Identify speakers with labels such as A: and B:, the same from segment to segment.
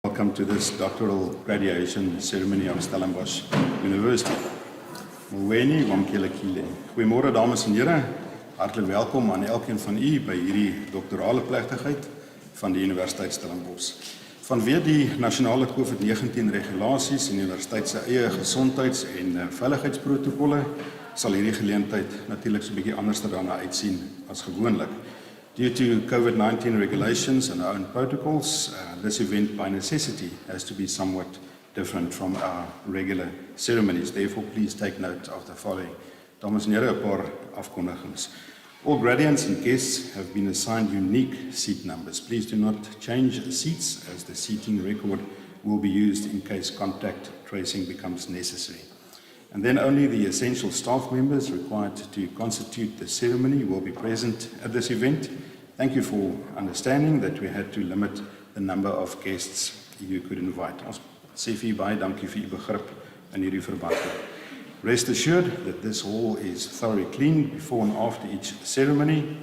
A: Welcome to this doctoral graduation ceremony of Stellenbosch University. Mweni wamkele kile. Goeiemôre dames en here. Hartlik welkom aan elkeen van u by hierdie doktorale plegtigheid van die Universiteit Stellenbosch. Vanweë die nasionale COVID-19 regulasies en die universiteit se eie gesondheids- en veiligheidsprotokolle sal hierdie geleentheid natuurlik so 'n bietjie anders daarna uitsien as gewoonlik. Due to COVID-19 regulations and our own protocols, this event by necessity has to be somewhat different from our regular ceremonies. Therefore, please take note of the following. Dames en here, 'n paar afkondigings. All gradients and guests have been assigned unique seat numbers. Please do not change seats as the seating record will be used in case contact tracing becomes necessary. And then only the essential staff members required to constitute the ceremony will be present at this event. Thank you for understanding that we had to limit the number of guests you could invite. Ons sê vir u baie dankie vir u begrip in hierdie verband. Rest assured that this hall is thoroughly cleaned before and after each ceremony.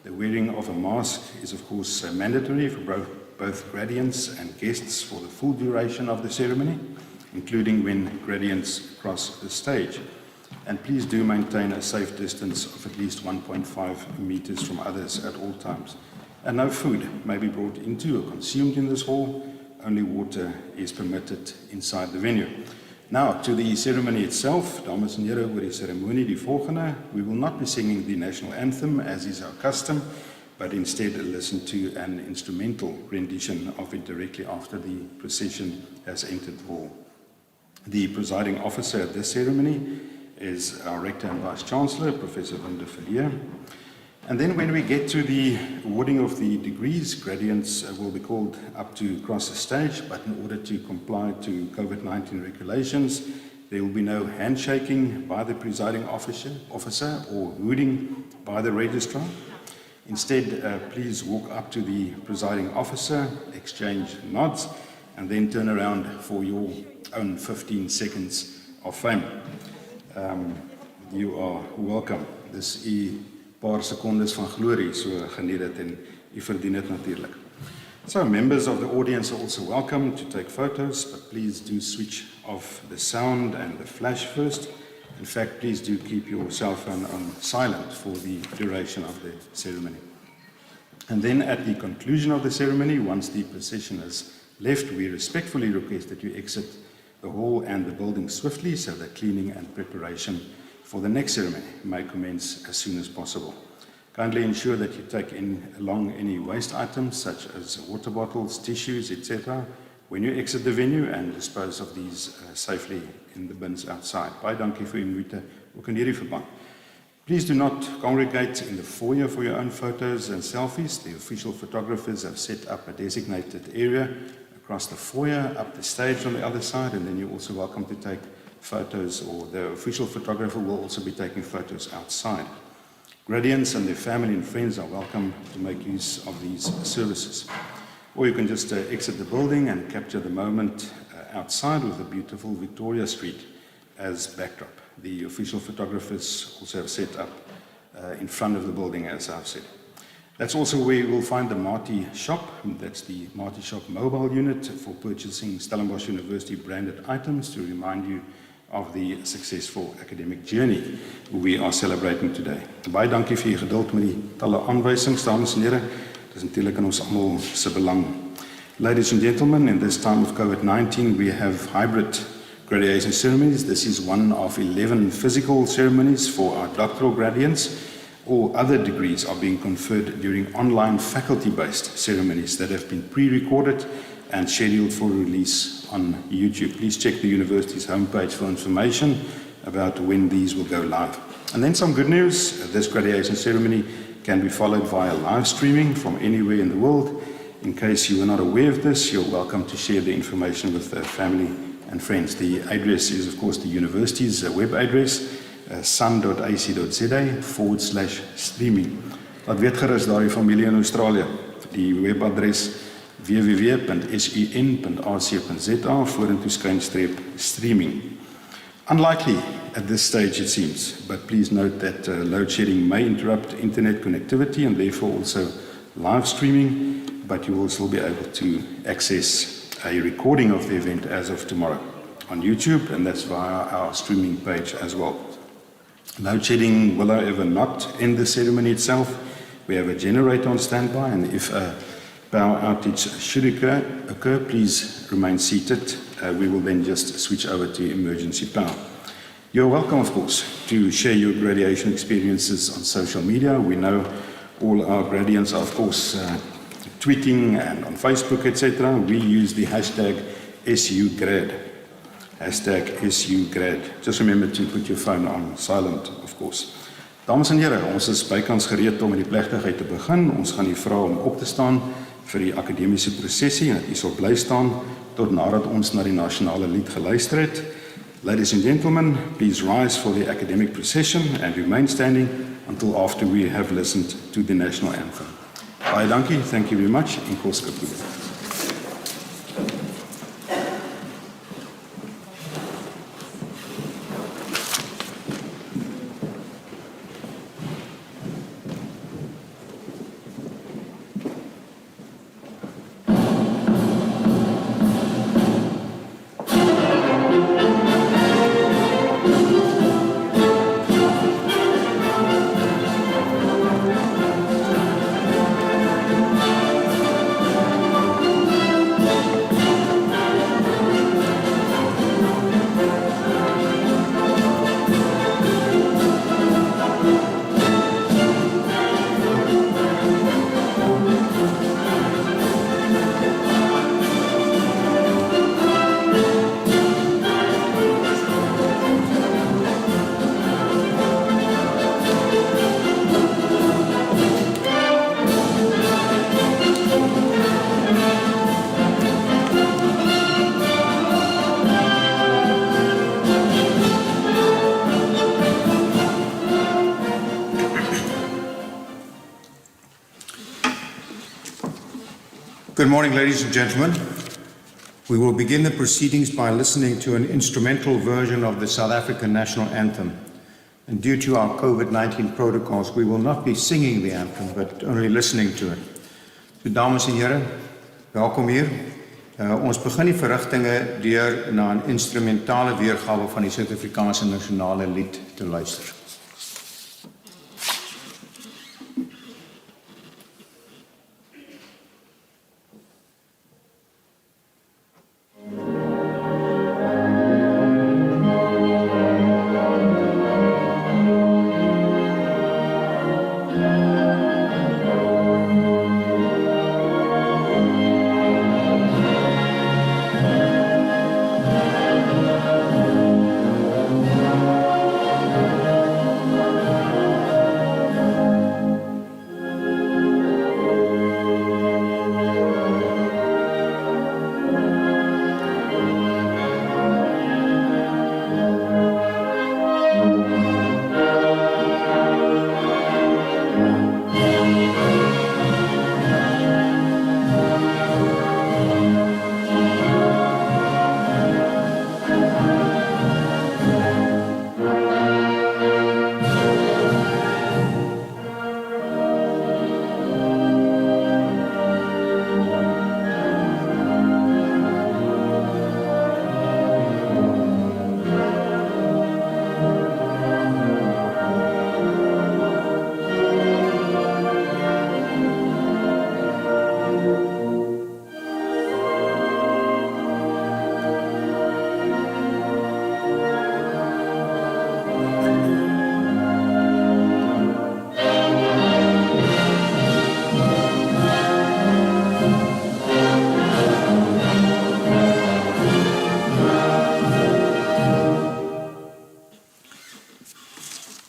A: The wearing of a mask is of course mandatory for both gradients and guests for the full duration of the ceremony, including when gradients cross the stage. And please do maintain a safe distance of at least 1.5 meters from others at all times. And no food may be brought into or consumed in this hall. Only water is permitted inside the venue. Now, to the ceremony itself, dames en here, oor die ceremonie die volgende. We will not be singing the national anthem, as is our custom, but instead listen to an instrumental rendition of it directly after the procession has entered the hall. The presiding officer at this ceremony is our Rector and Vice Chancellor, Professor Van der Villiers. And then when we get to the awarding of the degrees, gradients will be called up to cross the stage, but in order to comply to COVID-19 regulations, there will be no handshaking by the presiding officer or hooting by the registrar. Instead, please walk up to the presiding officer, exchange nods, and then turn around for your own 15 seconds of fame. You are welcome. Dis u paar secondes van glorie, so geniet dit en u verdien dit natuurlik. So members of the audience are also welcome to take photos, but please do switch off the sound and the flash first. In fact, please do keep your cell phone on silent for the duration of the ceremony. And then at the conclusion of the ceremony, once the procession has left, we respectfully request that you exit the hall and the building swiftly so that cleaning and preparation for the next ceremony may commence as soon as possible. Kindly ensure that you take along any waste items such as water bottles, tissues, etc. when you exit the venue and dispose of these safely in the bins outside. Baie dankie vir u moeite ook in hierdie verband. Please do not congregate in the foyer for your own photos and selfies. The official photographers have set up a designated area across the foyer, up the stage on the other side, and then you're also welcome to take photos, or the official photographer will also be taking photos outside. Gradients and their family and friends are welcome to make use of these services. Or you can just exit the building and capture the moment outside with the beautiful Victoria Street as backdrop. The official photographers also have set up in front of the building, as I've said. That's also where you will find the Marty Shop. That's the Marty Shop mobile unit for purchasing Stellenbosch University branded items to remind you of the successful academic journey we are celebrating today. Baie dankie vir julle geduld met die talle aanwysings, dames en here. Dit is natuurlik in ons almal se belang. Ladies and gentlemen, in this time of COVID-19, we have hybrid graduation ceremonies. This is one of 11 physical ceremonies for our doctoral gradients. All other degrees are being conferred during online faculty-based ceremonies that have been pre-recorded and scheduled for release on YouTube. Please check the university's homepage for information about when these will go live. And then some good news. This graduation ceremony can be followed via live streaming from anywhere in the world. In case you are not aware of this, you're welcome to share the information with family and friends. The address is, of course, the university's web address, sun.ac.za/streaming. Laat weet gerus daar die familie in Australië. Die webadres www.sun.ac.za/streaming. Unlikely at this stage, it seems, but please note that load shedding may interrupt internet connectivity and therefore also live streaming, but you will still be able to access a recording of the event as of tomorrow on YouTube, and that's via our streaming page as well. Load shedding will, however, not end the ceremony itself. We have a generator on standby, and if a power outage should occur, please remain seated. We will then just switch over to emergency power. You're welcome, of course, to share your graduation experiences on social media. We know all our gradients are, of course, tweeting and on Facebook, etc. We use the hashtag SUGrad. Hashtag SUGrad. Just remember to put your phone on silent, of course. Dames en here, ons is bykans gereed om met die plegtigheid te begin. Ons gaan u vra om op te staan vir die akademiese prosessie en dat u sal bly staan tot nadat ons na die nasionale lied geluister het. Ladies and gentlemen, please rise for the academic procession and remain standing until after we have listened to the national anthem. Baie dankie, thank you very much, en kos kapoe.
B: Good morning, ladies and gentlemen. We will begin the proceedings by listening to an instrumental version of the South African national anthem. And due to our COVID-19 protocols, we will not be singing the anthem, but only listening to it. So, dames en heren, welkom hier. Ons begin die verrigtinge deur na 'n instrumentale weergawe van die Suid-Afrikaanse nasionale lied te luister.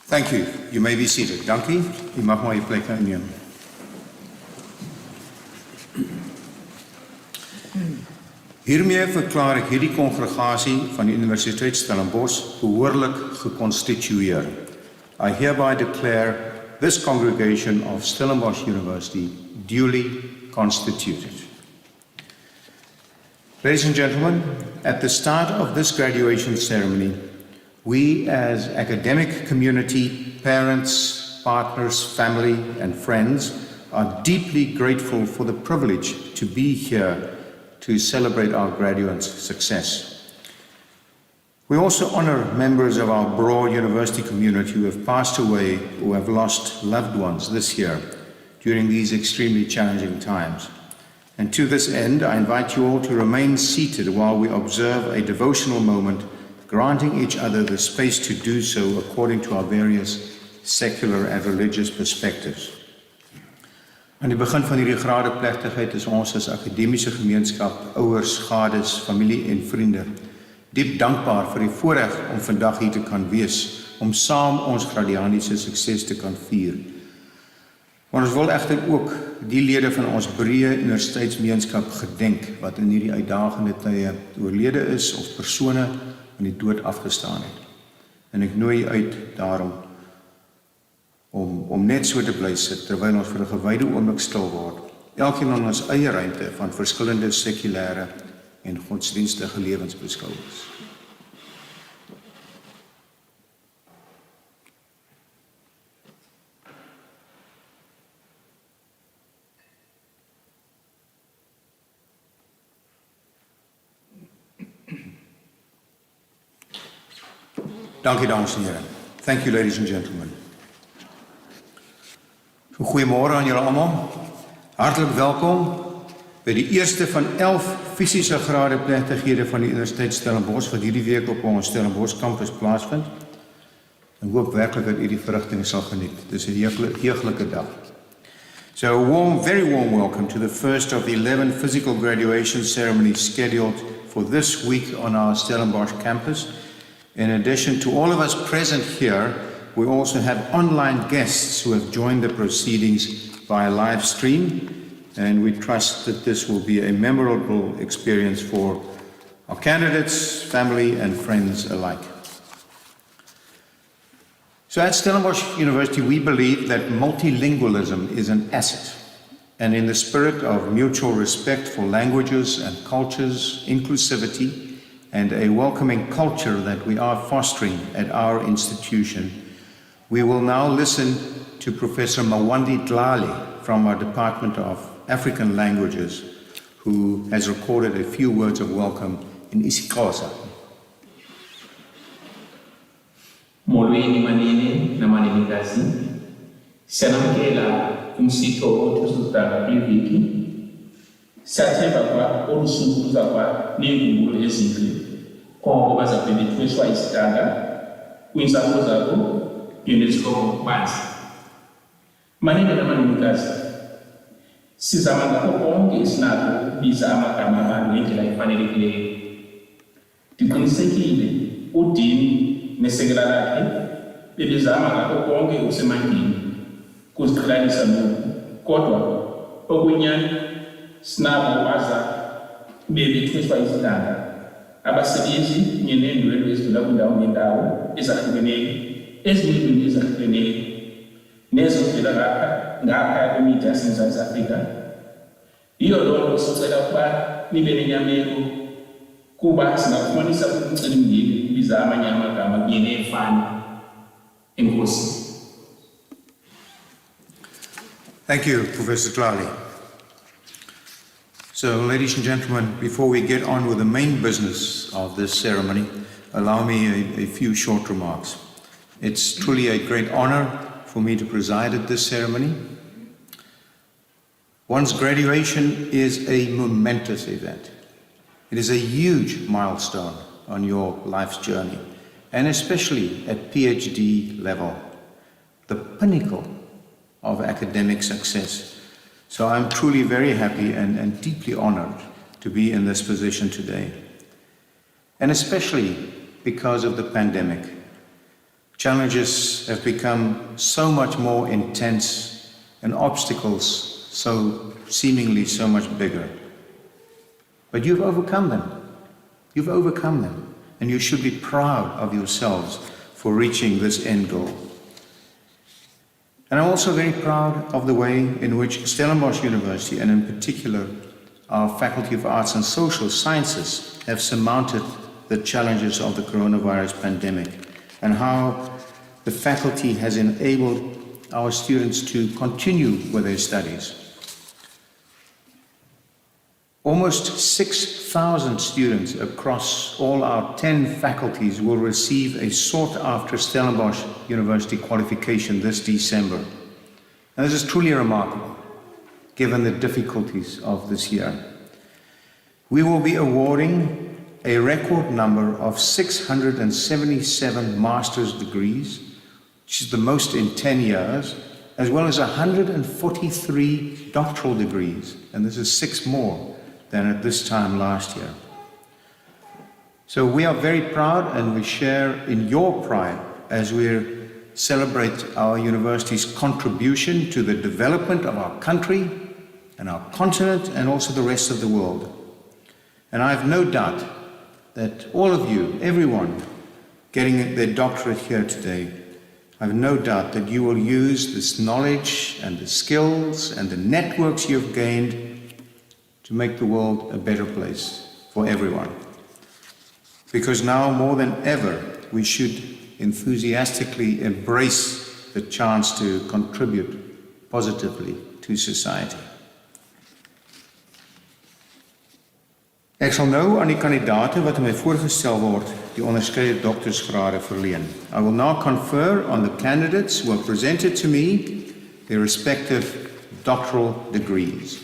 B: Thank you. You may be seated. Dankie. U mag maar u plek inneem. Hiermee verklaar ek hierdie kongregasie van die Universiteit Stellenbosch behoorlik geconstitueer. I hereby declare this congregation of Stellenbosch University duly constituted. Ladies and gentlemen, at the start of this graduation ceremony, we as academic community, parents, partners, family, and friends are deeply grateful for the privilege to be here to celebrate our graduates' success. We also honor members of our broad university community who have passed away or have lost loved ones this year during these extremely challenging times. And to this end, I invite you all to remain seated while we observe a devotional moment, granting each other the space to do so according to our various secular and religious perspectives. Aan die begin van hierdie gradeplegtigheid is ons as akademiese gemeenskap, ouers, gades, familie en vriende diep dankbaar vir die voorreg om vandag hier te kan wees, om saam ons gradianiese sukses te kan vier. Maar ons wil egter ook die lede van ons breë universiteitsgemeenskap gedenk wat in hierdie uitdagende tye oorlede is of persone in die dood afgestaan het. En ek nooi uit daarom om net so te bly sit terwyl ons vir 'n gewyde oomblik stil word. Elkeen in ons eie ruimte van verskillende sekulêre en godsdienstige lewensbeskouings. Dankie dames en heren. Thank you ladies and gentlemen. Goeiemôre aan julle almal. Hartlik welkom by die eerste van 11 fisiese gradeplechtighede van die Universiteit Stellenbosch wat hierdie week op ons Stellenbosch campus plaasvind. Ek hoop werklik dat u die verrigting sal geniet. Dis 'n heerlike dag. So a very warm welcome to the first of the 11 physical graduation ceremonies scheduled for this week on our Stellenbosch campus. In addition to all of us present here, we also have online guests who have joined the proceedings via live stream, and we trust that this will be a memorable experience for our candidates, family, and friends alike. So at Stellenbosch University, we believe that multilingualism is an asset, and in the spirit of mutual respect for languages and cultures, inclusivity, and a welcoming culture that we are fostering at our institution, we will now listen to Professor Mawandi Dlali from our Department of African Languages, who has recorded a few words of welcome in isiXhosa.
C: Molweni manene na manenekazi, siyanamkela kumsitho othusudala kwiviki. Siyathemba kwa olu suku luzakuba neenkumbulo ezintle koko bazawube bethweswa isitanda kwiintsapho zabo kunye nezihlobo kubanzi. Manene namanenekazi, sizama ngako konke esinako ukubiza amagama abantu ngendlela efanelekileyo. Ndiqinisekile udini nesekela lakhe bebezama ngako konke okusemandleni ukuziqhelanisa noku, kodwa okwenyani sinabo baza bebethweswa izidanga abasebenzi kunye neendwendwe ezivela kwiindawo ngeendawo ezahlukeneyo ezineelwimi ezahlukeneyo nezo zivela ngaphaya kwemida yaseMzantsi Afrika. Yiyo loo nto sicela ukuba nibe nenyameko kuba singafumanisa umcelimngeni ukubiza amanye amagama kunye neefani. Enkosi.
B: Thank you, Professor Dlali. So, ladies and gentlemen, before we get on with the main business of this ceremony, allow me a few short remarks. It's truly a great honor for me to preside at this ceremony. One's graduation is a momentous event. It is a huge milestone on your life's journey, and especially at PhD level, the pinnacle of academic success. So I'm truly very happy and deeply honored to be in this position today. And especially because of the pandemic. Challenges have become so much more intense and obstacles so seemingly so much bigger. But you've overcome them. You've overcome them. And you should be proud of yourselves for reaching this end goal. And I'm also very proud of the way in which Stellenbosch University, and in particular our Faculty of Arts and Social Sciences, have surmounted the challenges of the coronavirus pandemic, and how the faculty has enabled our students to continue with their studies. Almost 6,000 students across all our 10 faculties will receive a sought-after Stellenbosch University qualification this December. And this is truly remarkable, given the difficulties of this year. We will be awarding a record number of 677 master's degrees, which is the most in 10 years, as well as 143 doctoral degrees, and this is 6 more than at this time last year. So we are very proud, and we share in your pride as we celebrate our university's contribution to the development of our country and our continent and also the rest of the world. And I have no doubt that all of you, everyone, getting their doctorate here today, I have no doubt that you will use this knowledge and the skills and the networks you've gained to make the world a better place for everyone. Because now more than ever, we should enthusiastically embrace the chance to contribute positively to society. Ek sal nou aan die kandidaate wat aan my voorgestel word, die onderskeide doktorsgrade verleen. I will now confer on the candidates who have presented to me their respective doctoral degrees.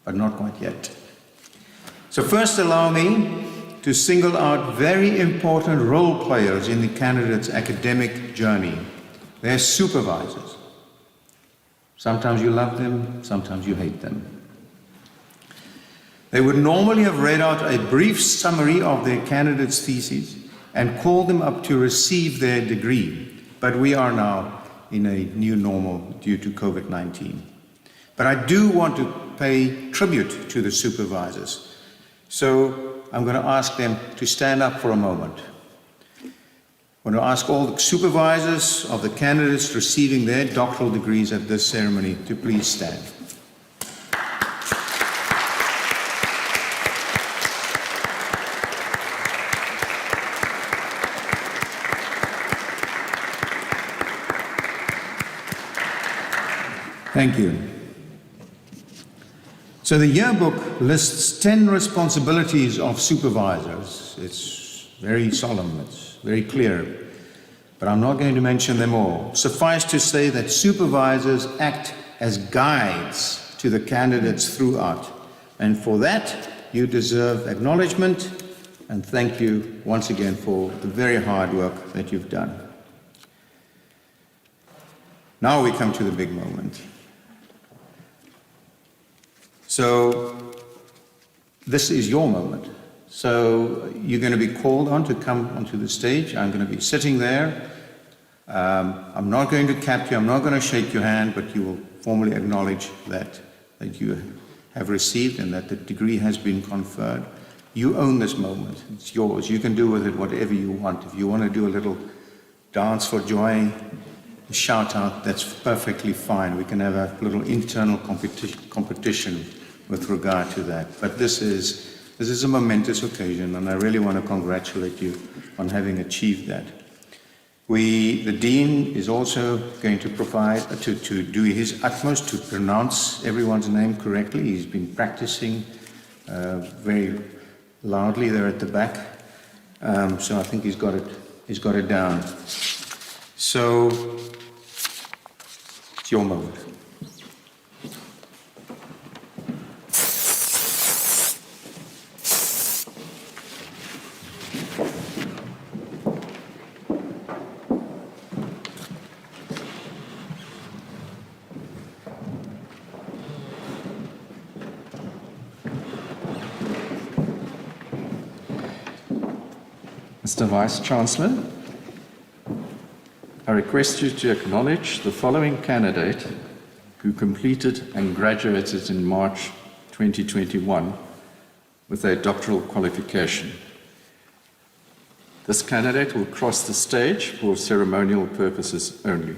B: But not quite yet. So first allow me to single out very important role players in the candidates' academic journey. They're supervisors. Sometimes you love them, sometimes you hate them. They would normally have read out a brief summary of their candidate's thesis and called them up to receive their degree. But we are now in a new normal due to COVID-19. But I do want to pay tribute to the supervisors. So I'm going to ask them to stand up for a moment. I want to ask all the supervisors of the candidates receiving their doctoral degrees at this ceremony to please stand. Thank you. So the yearbook lists 10 responsibilities of supervisors. It's very solemn, it's very clear, but I'm not going to mention them all. Suffice to say that supervisors act as guides to the candidates throughout, and for that you deserve acknowledgement, and thank you once again for the very hard work that you've done. Now we come to the big moment. So this is your moment. So you're going to be called on to come onto the stage. I'm going to be sitting there. I'm not going to cap you. I'm not going to shake your hand, but you will formally acknowledge that you have received and that the degree has been conferred. You own this moment. It's yours. You can do with it whatever you want. If you want to do a little dance for joy, shout out, that's perfectly fine. We can have a little internal competition with regard to that. But this is a momentous occasion, and I really want to congratulate you on having achieved that. The Dean is also going to provide, to do his utmost to pronounce everyone's name correctly. He's been practicing very loudly there at the back. So I think he's got it down. So it's your moment.
D: Mr. Vice-Chancellor, I request you to acknowledge the following candidate who completed and graduated in March 2021 with a doctoral qualification. This candidate will cross the stage for ceremonial purposes only.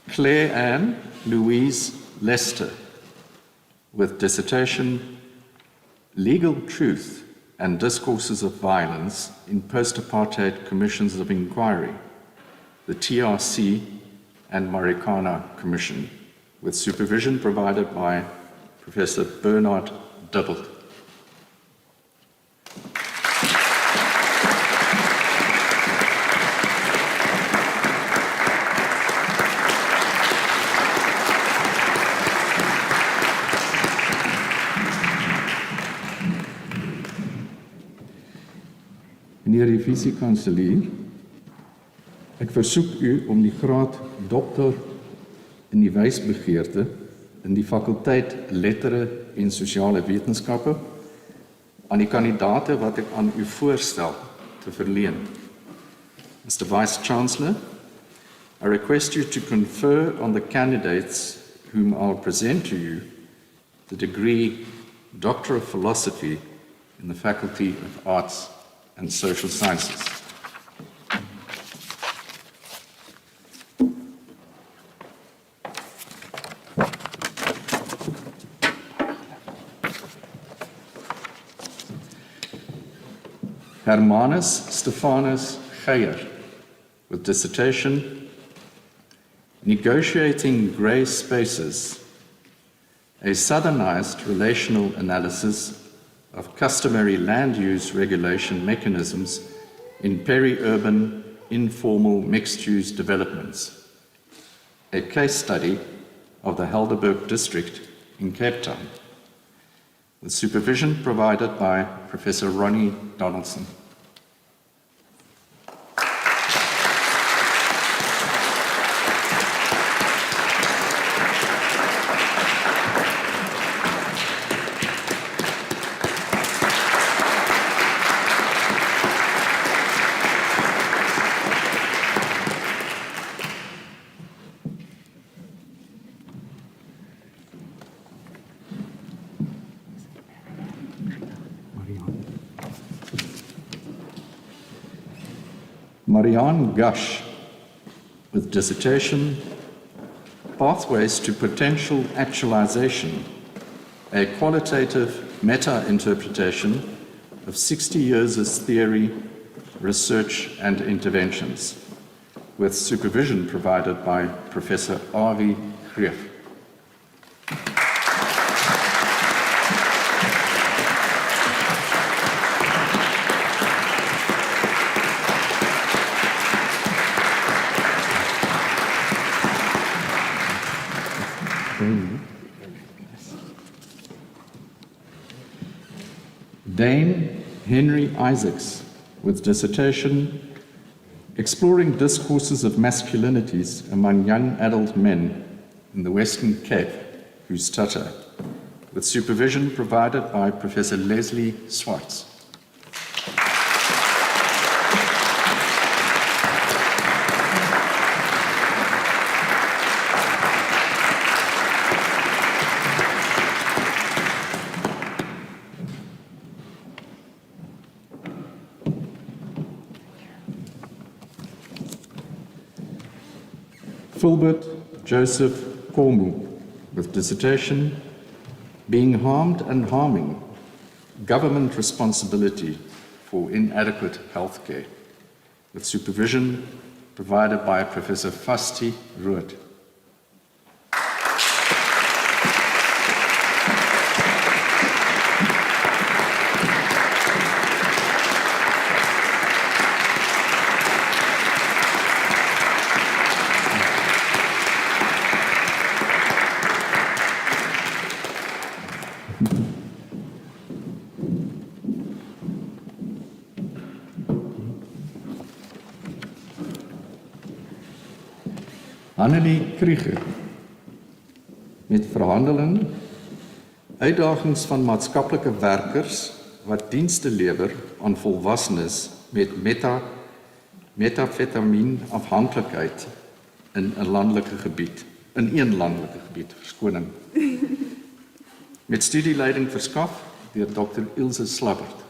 D: Claire Ann Louise Lester, with dissertation, Legal Truth and Discourses of Violence in Post-Apartheid Commissions of Inquiry, the TRC and Marikana Commission, with supervision provided by Professor Bernard Dubbelt. Meneer die vice-kanselier, ek versoek u om die graad dokter in die wysbegeerte in die fakulteit lettere en sosiale wetenskappe aan die kandidate wat ek aan u voorstel te verleen. Mr. Vice-Chancellor, I request you to confer on the candidates whom I'll present to you the degree Doctor of Philosophy in the Faculty of Arts and Social Sciences. Hermanus Stephanus Geyer, with dissertation Negotiating Grey Spaces, a Southernized Relational Analysis of Customary Land Use Regulation Mechanisms in Peri-Urban Informal Mixed-Use Developments, a case study of the Helderberg District in Cape Town, with supervision provided by Professor Ronnie Donaldson. Marianne Gush, with dissertation Pathways to Potential Actualization, a qualitative meta-interpretation of 60 years' theory, research and interventions, with supervision provided by Professor Avi Greef. Dane Henry Isaacs, with dissertation Exploring Discourses of Masculinities Among Young Adult Men in the Western Cape who Stutter, with supervision provided by Professor Leslie Swartz. Filbert Joseph Kormu, with dissertation Being Harmed and Harming, Government Responsibility for Inadequate Healthcare, with supervision provided by Professor Fasti Rood. Annelie Krieger, met verhandeling uitdagings van maatskaplike werkers wat dienste lewer aan volwassenes met metafetamien afhanklikheid in 'n landelike gebied, verskoning. Met studieleiding verskaf deur Dr. Ilse Slabbert.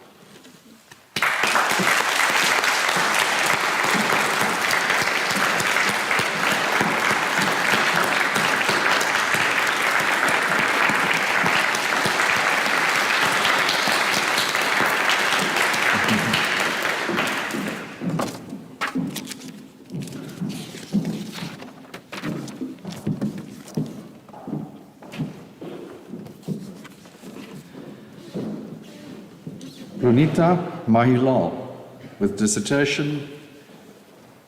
D: Ronita Mahilal, with dissertation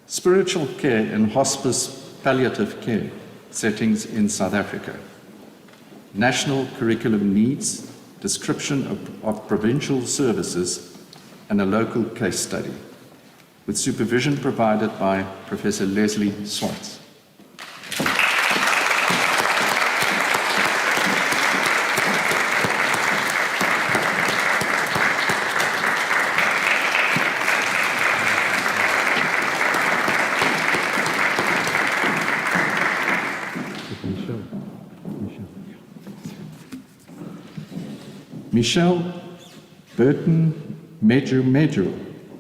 D: Spiritual Care in Hospice Palliative Care Settings in South Africa, National Curriculum Needs, Description of Provincial Services, and a Local Case Study, with supervision provided by Professor Leslie Swartz. Michelle Burton Meju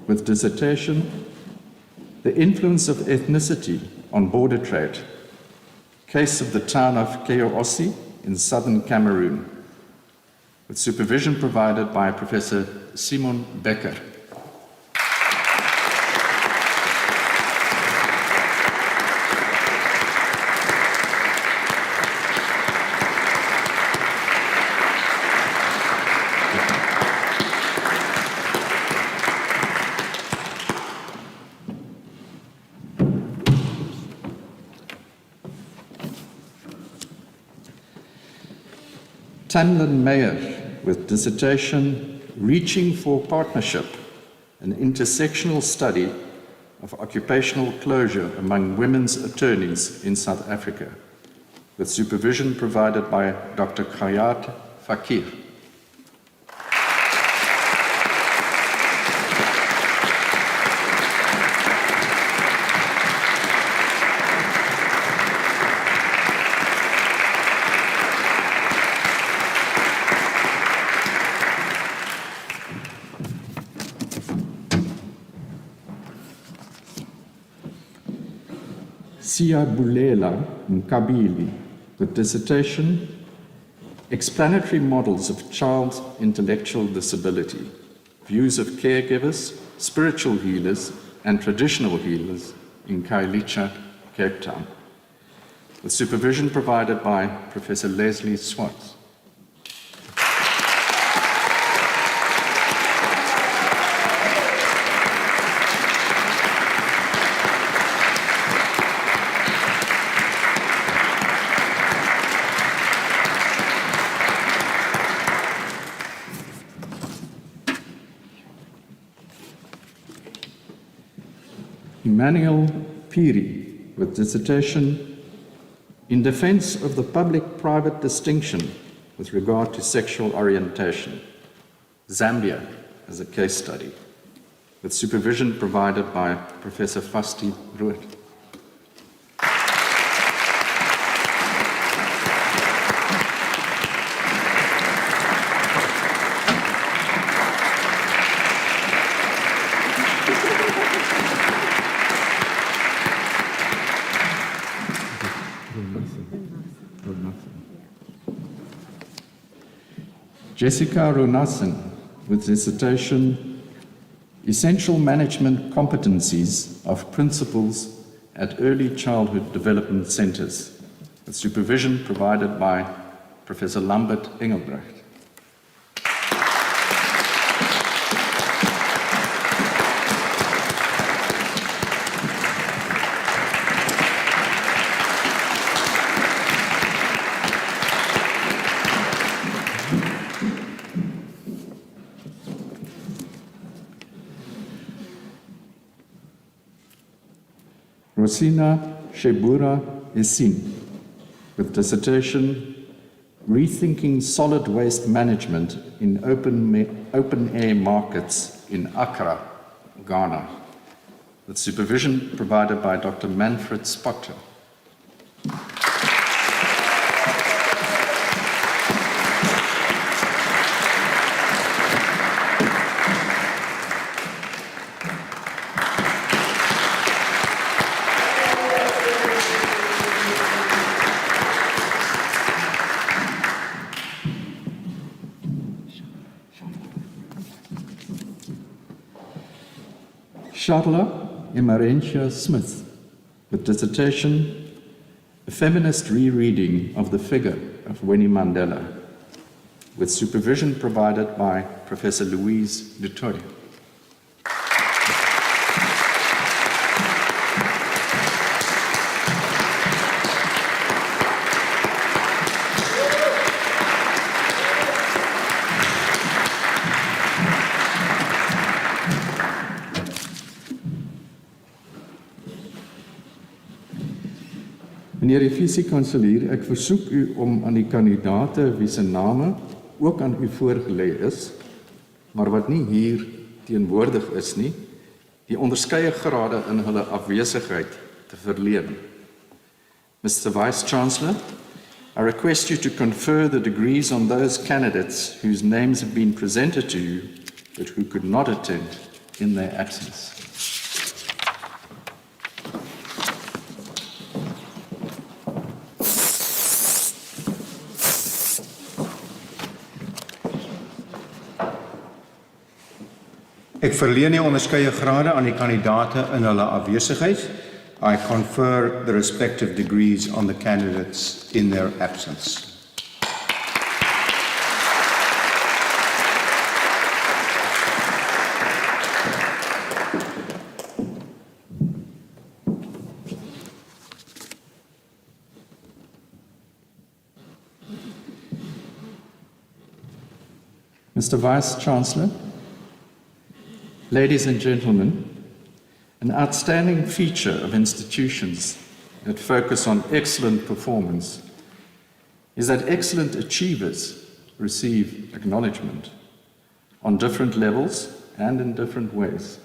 D: with dissertation, The Influence of Ethnicity on Border Trade, Case of the Town of Keosi in southern Cameroon, with supervision provided by Professor Simon Becker. Tamlin Mayer with dissertation, Reaching for Partnership, an intersectional study of occupational closure among women's attorneys in South Africa, with supervision provided by Dr. Khayat Fakir. Siyabulela Nkabili, with dissertation, Explanatory Models of Child Intellectual Disability, Views of Caregivers, Spiritual Healers, and Traditional Healers in Khayelitsha, Cape Town, with supervision provided by Professor Leslie Swartz. Emmanuel Piri, with dissertation, In Defense of the Public-Private Distinction with Regard to Sexual Orientation, Zambia as a case study, with supervision provided by Professor Fasti Ruud. Jessica Ronassen, with dissertation, Essential Management Competencies of Principals at Early Childhood Development Centers, with supervision provided by Professor Lambert Engelbrecht. Rosina Shebura Esin, with dissertation, Rethinking Solid Waste Management in Open-Air Markets in Accra, Ghana, with supervision provided by Dr. Manfred Spotter. Charla Emarentia Smith, with dissertation, A Feminist Rereading of the Figure of Winnie Mandela, with supervision provided by Professor Louise Dutoy. Meneer die visiekanselier, ek versoek u om aan die kandidate wie se name ook aan u voorgelê is, maar wat nie hier teenwoordig is nie, die onderskeie grade in hulle afwesigheid te verleen. Mr. Vice Chancellor, I request you to confer the degrees on those candidates whose names have been presented to you, but who could not attend in their absence.
B: Ek verleen die onderskeie grade aan die kandidate in hulle afwesigheid. I confer the respective degrees on the candidates in their absence.
D: Mr. Vice-Chancellor, ladies and gentlemen, an outstanding feature of institutions that focus on excellent performance is that excellent achievers receive acknowledgement on different levels and in different ways.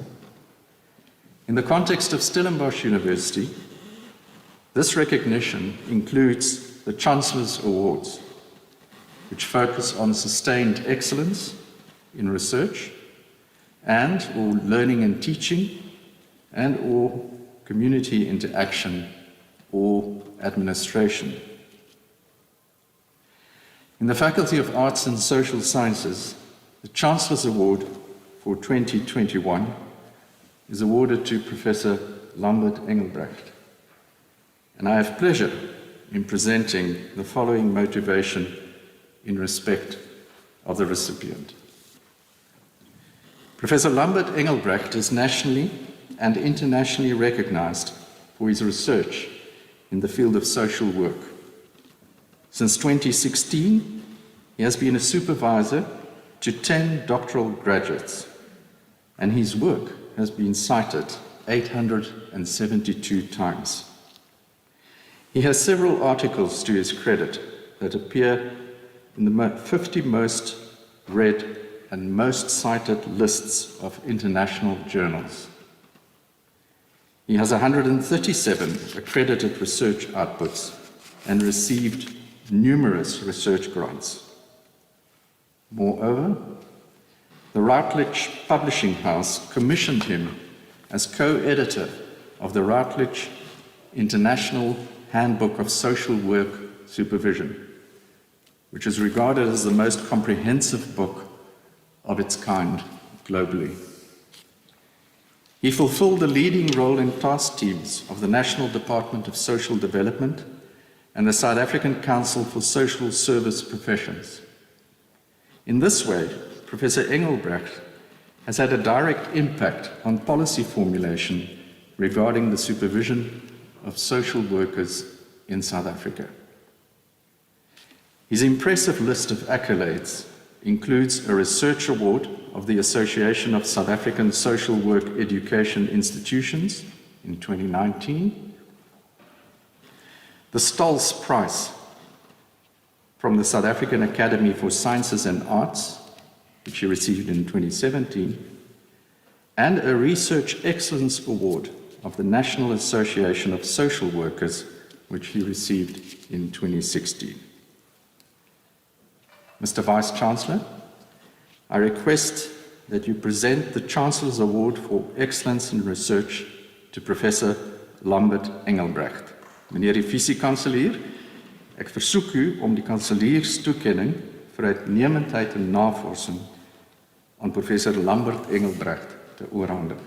D: In the context of Stellenbosch University, this recognition includes the Chancellor's Awards, which focus on sustained excellence in research and/or learning and teaching and/or community interaction or administration. In the Faculty of Arts and Social Sciences, the Chancellor's Award for 2021 is awarded to Professor Lambert Engelbrecht, and I have pleasure in presenting the following motivation in respect of the recipient. Professor Lambert Engelbrecht is nationally and internationally recognized for his research in the field of social work. Since 2016, he has been a supervisor to 10 doctoral graduates, and his work has been cited 872 times. He has several articles to his credit that appear in the 50 most read and most cited lists of international journals. He has 137 accredited research outputs and received numerous research grants. Moreover, the Routledge Publishing House commissioned him as co-editor of the Routledge International Handbook of Social Work Supervision, which is regarded as the most comprehensive book of its kind globally. He fulfilled a leading role in task teams of the National Department of Social Development and the South African Council for Social Service Professions. In this way, Professor Engelbrecht has had a direct impact on policy formulation regarding the supervision of social workers in South Africa. His impressive list of accolades includes a research award of the Association of South African Social Work Education Institutions in 2019, the Stolz Prize from the South African Academy for Sciences and Arts, which he received in 2017, and a Research Excellence Award of the National Association of Social Workers, which he received in 2016. Mr. Vice-Chancellor, I request that you present the Chancellor's Award for Excellence in Research to Professor Lambert Engelbrecht. Meneer die Vice-Kanselier, ek versoek u om die kanselierstoekenning vir uitnemendheid en navorsing aan Professor Lambert Engelbrecht te oorhandig.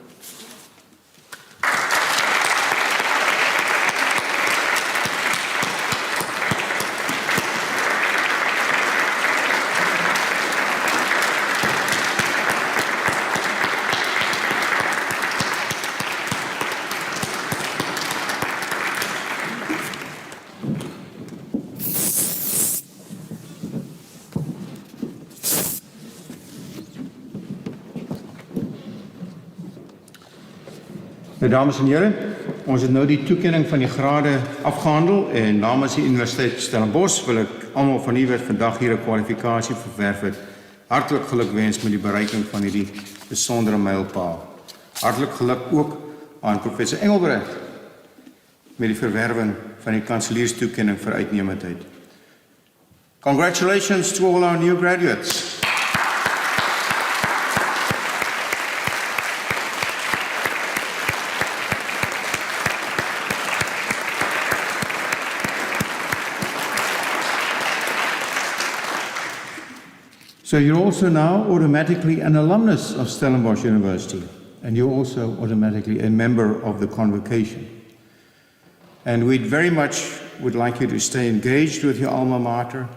B: Dames en heren, ons het nou die toekenning van die grade afgehandel en namens die Universiteit Stellenbosch wil ek almal van u wat vandag hier 'n kwalifikasie verwerf het, hartlik gelukwens met die bereiking van hierdie besondere mylpaal. Hartlik geluk ook aan Professor Engelbrecht met die verwerwing van die kanselierstoekenning vir uitnemendheid. Congratulations to all our new graduates. So you're also now automatically an alumnus of Stellenbosch University, and you're also automatically a member of the convocation. And we very much would like you to stay engaged with your alma mater.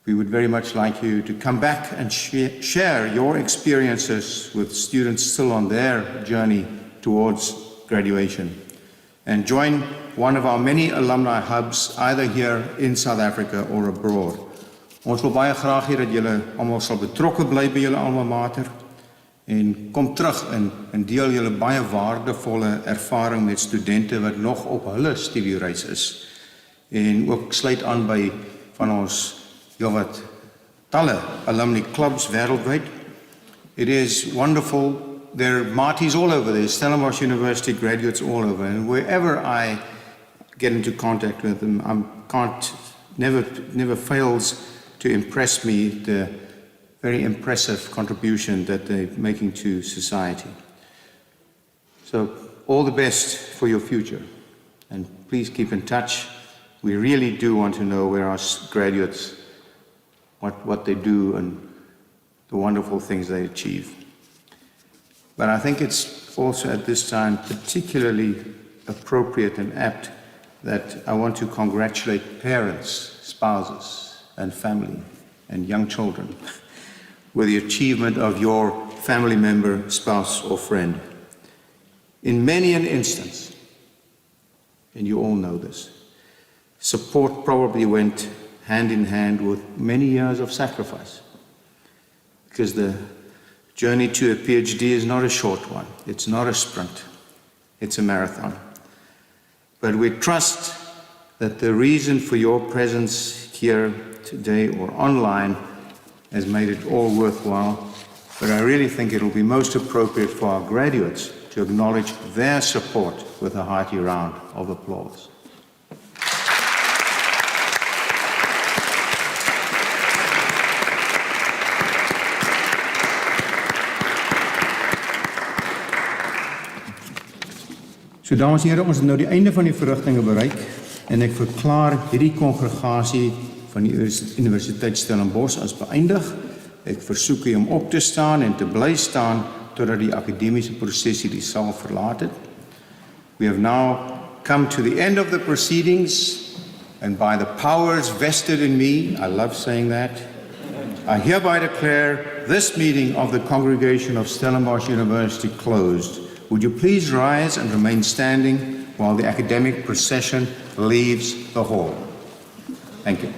B: We would very much like you to come back and share your experiences with students still on their journey towards graduation. And join one of our many alumni hubs, either here in South Africa or abroad. Ons wil baie graag hê dat julle almal sal betrokke bly by julle alma mater en kom terug en deel julle baie waardevolle ervaring met studente wat nog op hulle studiereis is. En ook sluit aan by van ons wat talle alumni clubs wêreldwyd. It is wonderful. There are Marties all over. There's Stellenbosch University graduates all over. And wherever I get into contact with them, never fails to impress me the very impressive contribution that they're making to society. So all the best for your future. And please keep in touch. We really do want to know where our graduates, what they do and the wonderful things they achieve. But I think it's also at this time particularly appropriate and apt that I want to congratulate parents, spouses, and family and young children with the achievement of your family member, spouse, or friend. In many an instance, and you all know this, support probably went hand in hand with many years of sacrifice, because the journey to a PhD is not a short one. It's not a sprint. It's a marathon. But we trust that the reason for your presence here today or online has made it all worthwhile. But I really think it will be most appropriate for our graduates to acknowledge their support with a hearty round of applause. So dames en here, ons het nou die einde van die verrigtinge bereik en ek verklaar hierdie kongregasie van die Universiteit Stellenbosch as beëindig. Ek versoek u om op te staan en te bly staan totdat die akademiese prosesie die saal verlaat het. We have now come to the end of the proceedings, and by the powers vested in me, I love saying that, I hereby declare this meeting of the congregation of Stellenbosch University closed. Would you please rise and remain standing while the academic procession leaves the hall? Thank you.